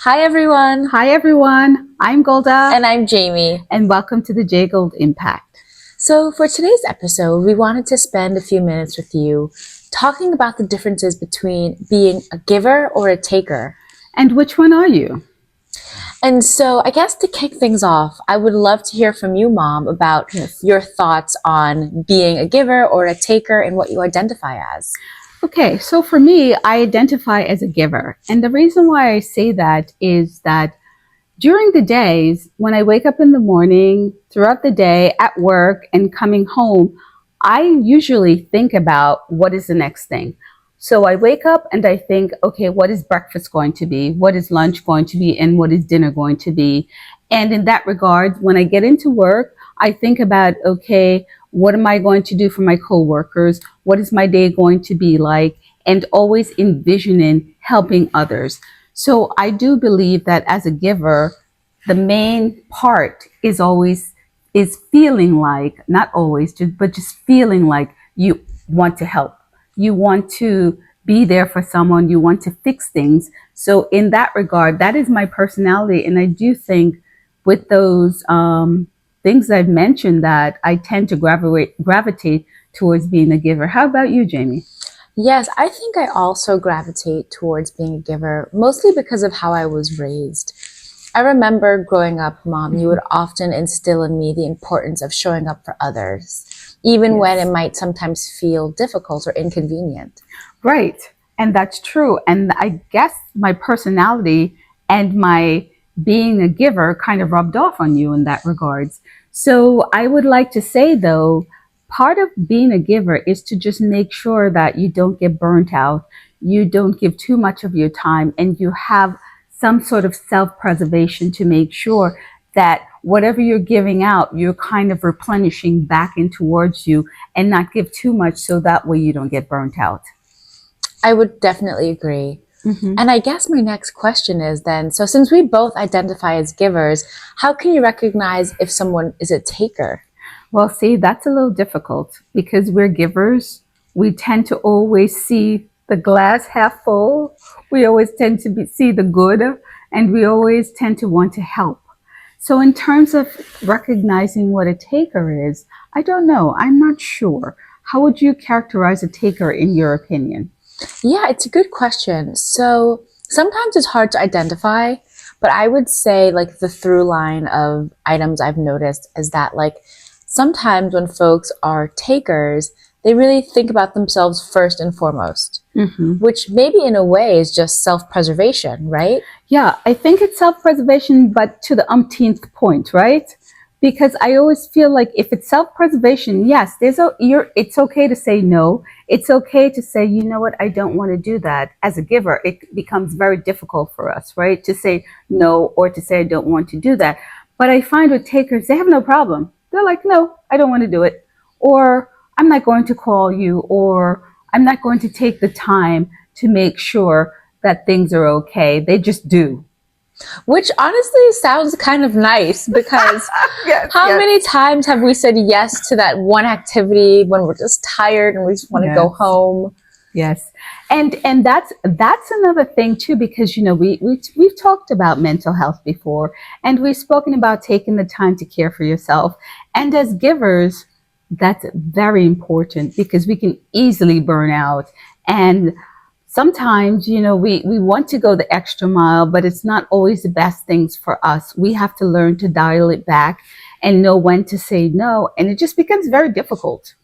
Hi, everyone. Hi everyone, I'm Golda And I'm Jamie. and welcome to the J Gold Impact. So, for today's episode, we wanted to spend a few minutes with you talking about the differences between being a giver or a taker. And which one are you? And so, I guess to kick things off, I would love to hear from you, Mom, about your thoughts on being a giver or a taker and what you identify as. Okay, so for me, I identify as a giver. And the reason why I say that is that during the days when I wake up in the morning, throughout the day, at work, and coming home, I usually think about what is the next thing. So I wake up and I think, okay, what is breakfast going to be? What is lunch going to be? And what is dinner going to be? And in that regard, when I get into work, I think about, okay, what am I going to do for my coworkers? What is my day going to be like? And always envisioning helping others. So I do believe that as a giver, the main part is feeling like, not always, but just feeling like you want to help. You want to be there for someone. You want to fix things. So in that regard, that is my personality. And I do think with those things I've mentioned that I tend to gravitate towards being a giver. How about you, Jamie? Yes, I think I also gravitate towards being a giver, mostly because of how I was raised. I remember growing up, Mom, you would often instill in me the importance of showing up for others, even when it might sometimes feel difficult or inconvenient. Right. And that's true. And I guess my personality and my being a giver kind of rubbed off on you in that regards. So I would like to say, though, part of being a giver is to just make sure that you don't get burnt out, you don't give too much of your time, and you have some sort of self-preservation to make sure that whatever you're giving out, you're kind of replenishing back in towards you and not give too much so that way you don't get burnt out. I would definitely agree. Mm-hmm. And I guess my next question is then, so since we both identify as givers, how can you recognize if someone is a taker? Well, see, that's a little difficult because we're givers. We tend to always see the glass half full. We always tend to see the good, and we always tend to want to help. So in terms of recognizing what a taker is, I don't know. I'm not sure. How would you characterize a taker in your opinion? Yeah, it's a good question. So sometimes it's hard to identify, but I would say like the through line of items I've noticed is that like sometimes when folks are takers, they really think about themselves first and foremost, which maybe in a way is just self-preservation, right? Yeah, I think it's self-preservation, but to the umpteenth point, right? Because I always feel like if it's self-preservation, yes, it's okay to say no. It's okay to say, you know what, I don't want to do that. As a giver, it becomes very difficult for us, right? To say no or to say I don't want to do that. But I find with takers, they have no problem. They're like, no, I don't want to do it. Or I'm not going to call you, or I'm not going to take the time to make sure that things are okay. They just do. Which honestly sounds kind of nice because how many times have we said yes to that one activity when we're just tired and we just want to go home? Yes. And that's another thing too, because, you know, we've talked about mental health before, and we've spoken about taking the time to care for yourself. And as givers, that's very important because we can easily burn out. And sometimes, you know, we want to go the extra mile, but it's not always the best things for us. We have to learn to dial it back and know when to say no. And it just becomes very difficult.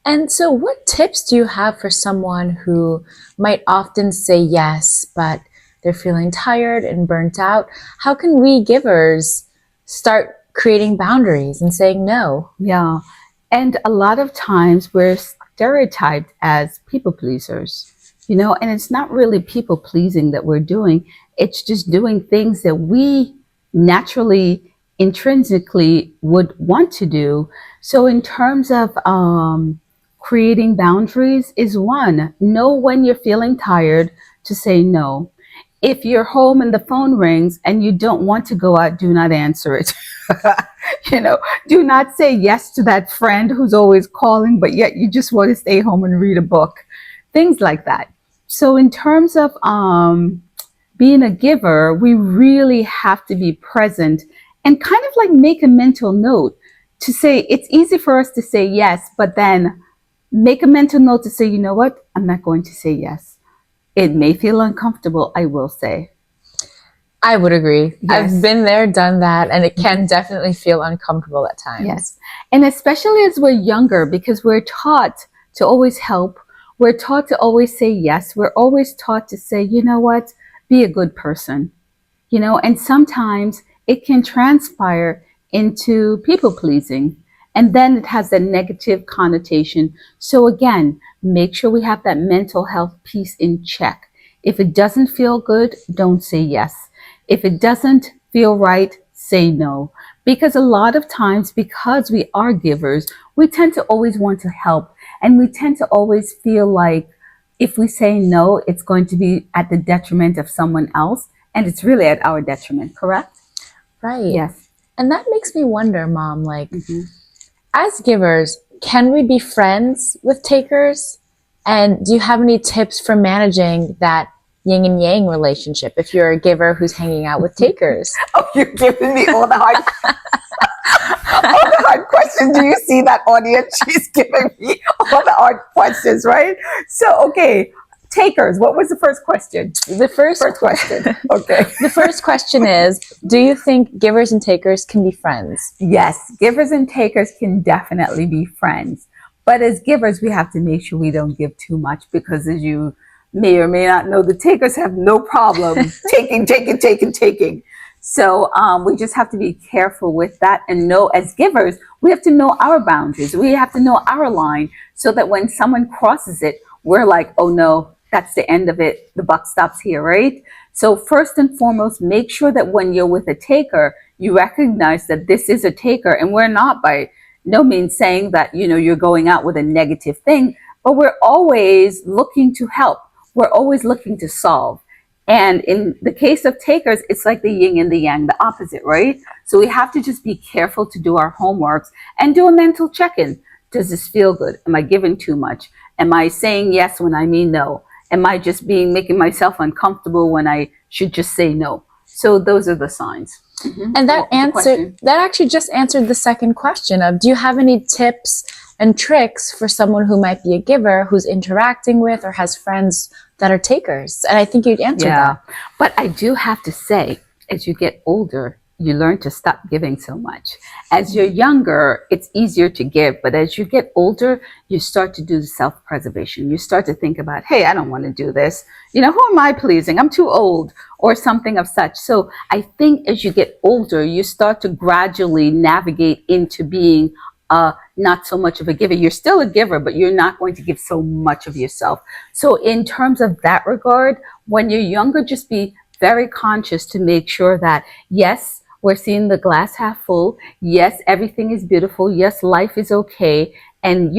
And so what tips do you have for someone who might often say yes, but they're feeling tired and burnt out? How can we givers start creating boundaries and saying no? Yeah. And a lot of times we're stereotyped as people pleasers, you know, and it's not really people pleasing that we're doing. It's just doing things that we naturally, intrinsically would want to do. So in terms of creating boundaries is one, know when you're feeling tired to say no. If you're home and the phone rings and you don't want to go out, do not answer it. You know, do not say yes to that friend who's always calling, but yet you just want to stay home and read a book. Things like that. So in terms of being a giver, we really have to be present and kind of like make a mental note to say, it's easy for us to say yes, but then make a mental note to say, you know what? I'm not going to say yes. It may feel uncomfortable, I will say. I would agree. Yes. I've been there, done that, and it can definitely feel uncomfortable at times. Yes. And especially as we're younger, because we're taught to always help. We're taught to always say yes. We're always taught to say, you know what? Be a good person. And sometimes it can transpire into people pleasing. And then it has a negative connotation. So again, make sure we have that mental health piece in check. If it doesn't feel good, don't say yes. If it doesn't feel right, say no. Because a lot of times, because we are givers, we tend to always want to help. And we tend to always feel like if we say no, it's going to be at the detriment of someone else. And it's really at our detriment, correct? Right. Yes. And that makes me wonder, Mom, like, as givers, can we be friends with takers? And do you have any tips for managing that yin and yang relationship if you're a giver who's hanging out with takers? Oh, you're giving me all the hard questions. Do you see that, audience? She's giving me all the hard questions, right? So, okay. Takers, what was the first question? The first question. Okay. The first question is, do you think givers and takers can be friends? Yes, givers and takers can definitely be friends. But as givers, we have to make sure we don't give too much, because as you may or may not know, the takers have no problem taking. So we just have to be careful with that and know, as givers, we have to know our boundaries. We have to know our line, so that when someone crosses it, we're like, oh no, that's the end of it. The buck stops here, right? So first and foremost, make sure that when you're with a taker, you recognize that this is a taker, and we're not by no means saying that, you're going out with a negative thing, but we're always looking to help. We're always looking to solve. And in the case of takers, it's like the yin and the yang, the opposite, right? So we have to just be careful to do our homeworks and do a mental check-in. Does this feel good? Am I giving too much? Am I saying yes when I mean no? Am I just making myself uncomfortable when I should just say no? So those are the signs. And that actually just answered the second question of, do you have any tips and tricks for someone who might be a giver who's interacting with or has friends that are takers? And I think you'd answer that. But I do have to say, as you get older, you learn to stop giving so much. As you're younger, it's easier to give, but as you get older, you start to do self-preservation. You start to think about, hey, I don't want to do this. Who am I pleasing? I'm too old, or something of such. So I think as you get older, you start to gradually navigate into being not so much of a giver. You're still a giver, but you're not going to give so much of yourself. So in terms of that regard, when you're younger, just be very conscious to make sure that, yes, we're seeing the glass half full. Yes, everything is beautiful. Yes, life is okay. And,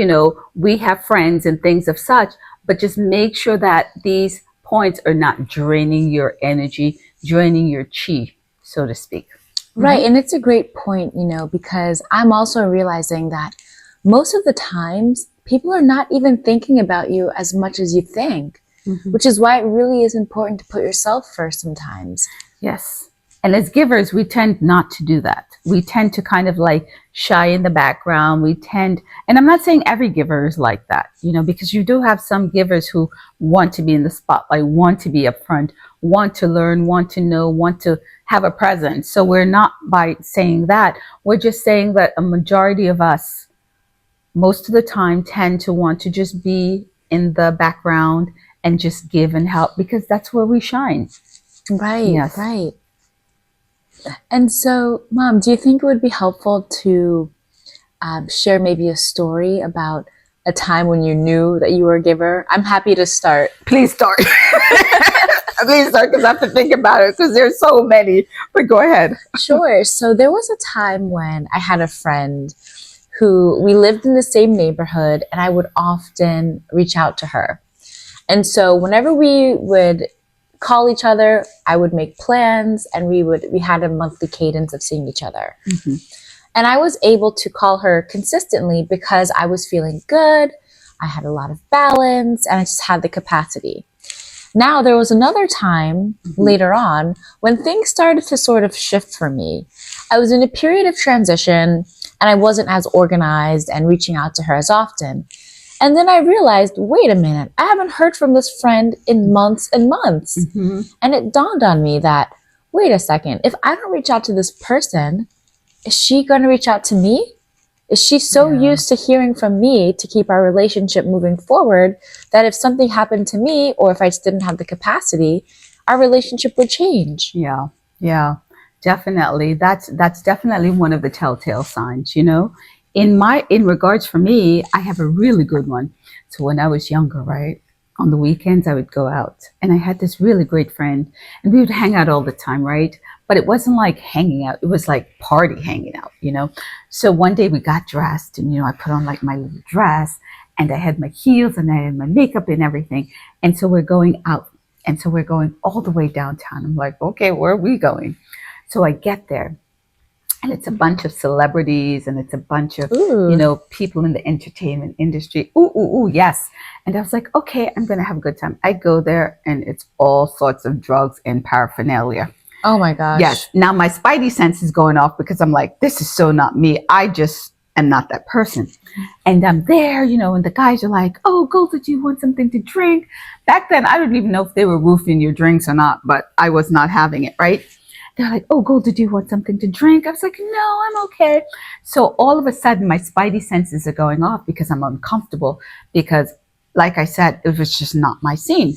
we have friends and things of such, but just make sure that these points are not draining your energy, draining your chi, so to speak. Right. And it's a great point, because I'm also realizing that most of the times people are not even thinking about you as much as you think, which is why it really is important to put yourself first sometimes. Yes. And as givers, we tend not to do that. We tend to kind of like shy in the background. And I'm not saying every giver is like that, because you do have some givers who want to be in the spotlight, want to be upfront, want to learn, want to know, want to have a presence. So we're not by saying that. We're just saying that a majority of us, most of the time, tend to want to just be in the background and just give and help, because that's where we shine. Right. Yes. Right. And so, Mom, do you think it would be helpful to share maybe a story about a time when you knew that you were a giver? I'm happy to start. Please start. Please start, because I have to think about it, because there's so many. But go ahead. Sure. So there was a time when I had a friend who we lived in the same neighborhood, and I would often reach out to her. And so whenever we would call each other, I would make plans, and we had a monthly cadence of seeing each other. And I was able to call her consistently because I was feeling good. I had a lot of balance, and I just had the capacity. Now, there was another time later on when things started to sort of shift for me. I was in a period of transition and I wasn't as organized and reaching out to her as often. And then I realized, wait a minute, I haven't heard from this friend in months and months. And it dawned on me that, wait a second, if I don't reach out to this person, is she going to reach out to me? Is she so used to hearing from me to keep our relationship moving forward that if something happened to me or if I just didn't have the capacity, our relationship would change? Yeah, yeah, definitely. That's definitely one of the telltale signs, In regards for me, I have a really good one. So when I was younger, right? On the weekends, I would go out and I had this really great friend and we would hang out all the time, right? But it wasn't like hanging out. It was like party hanging out. So one day we got dressed and, I put on like my little dress and I had my heels and I had my makeup and everything. And so we're going out. And so we're going all the way downtown. I'm like, okay, where are we going? So I get there. And it's a bunch of celebrities and it's a bunch of, people in the entertainment industry. Ooh, yes. And I was like, okay, I'm going to have a good time. I go there and it's all sorts of drugs and paraphernalia. Oh my gosh. Yes. Now my spidey sense is going off because I'm like, this is so not me. I just am not that person. And I'm there, and the guys are like, oh, Golda, do you want something to drink? Back then, I don't even know if they were roofing your drinks or not, but I was not having it, right? They're like, oh, Golda, do you want something to drink? I was like, no, I'm okay. So all of a sudden, my spidey senses are going off because I'm uncomfortable because, like I said, it was just not my scene.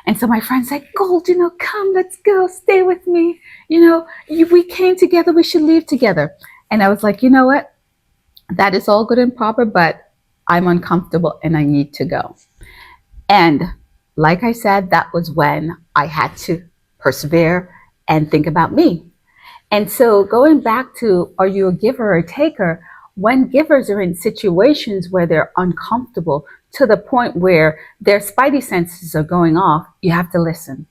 And so my friend's like, Gold, come, let's go, stay with me. We came together, we should leave together. And I was like, you know what? That is all good and proper, but I'm uncomfortable and I need to go. And like I said, that was when I had to persevere and think about me. And so going back to, are you a giver or a taker? When givers are in situations where they're uncomfortable to the point where their spidey senses are going off, you have to listen.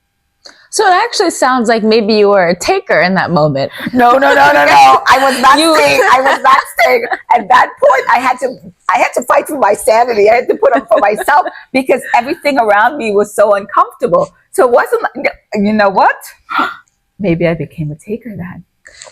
So it actually sounds like maybe you were a taker in that moment. No. I was not staying. I was not staying. At that point, I had to fight for my sanity. I had to put up for myself because everything around me was so uncomfortable. So it wasn't, you know what? Maybe I became a taker then.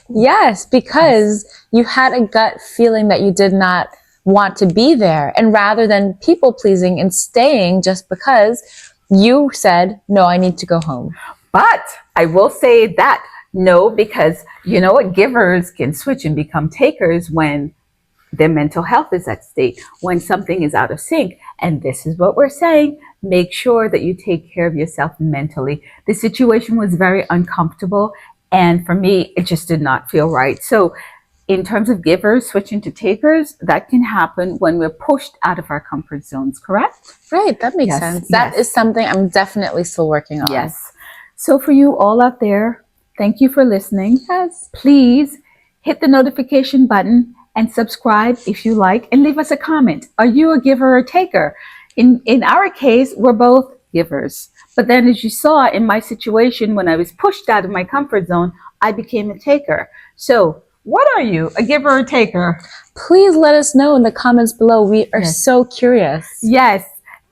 Yes, because you had a gut feeling that you did not want to be there. And rather than people pleasing and staying just because, you said, no, I need to go home. But I will say that no, because givers can switch and become takers when their mental health is at stake, when something is out of sync. And this is what we're saying. Make sure that you take care of yourself mentally. The situation was very uncomfortable. And for me, it just did not feel right. So in terms of givers switching to takers, that can happen when we're pushed out of our comfort zones, correct? Right, that makes sense. That is something I'm definitely still working on. Yes. So for you all out there, thank you for listening. Yes. Please hit the notification button and subscribe if you like and leave us a comment. Are you a giver or taker? In our case, we're both givers. But then as you saw in my situation, when I was pushed out of my comfort zone, I became a taker. So what are you, a giver or taker? Please let us know in the comments below. We are so curious. Yes.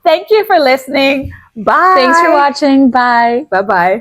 Thank you for listening. Bye. Thanks for watching. Bye. Bye-bye.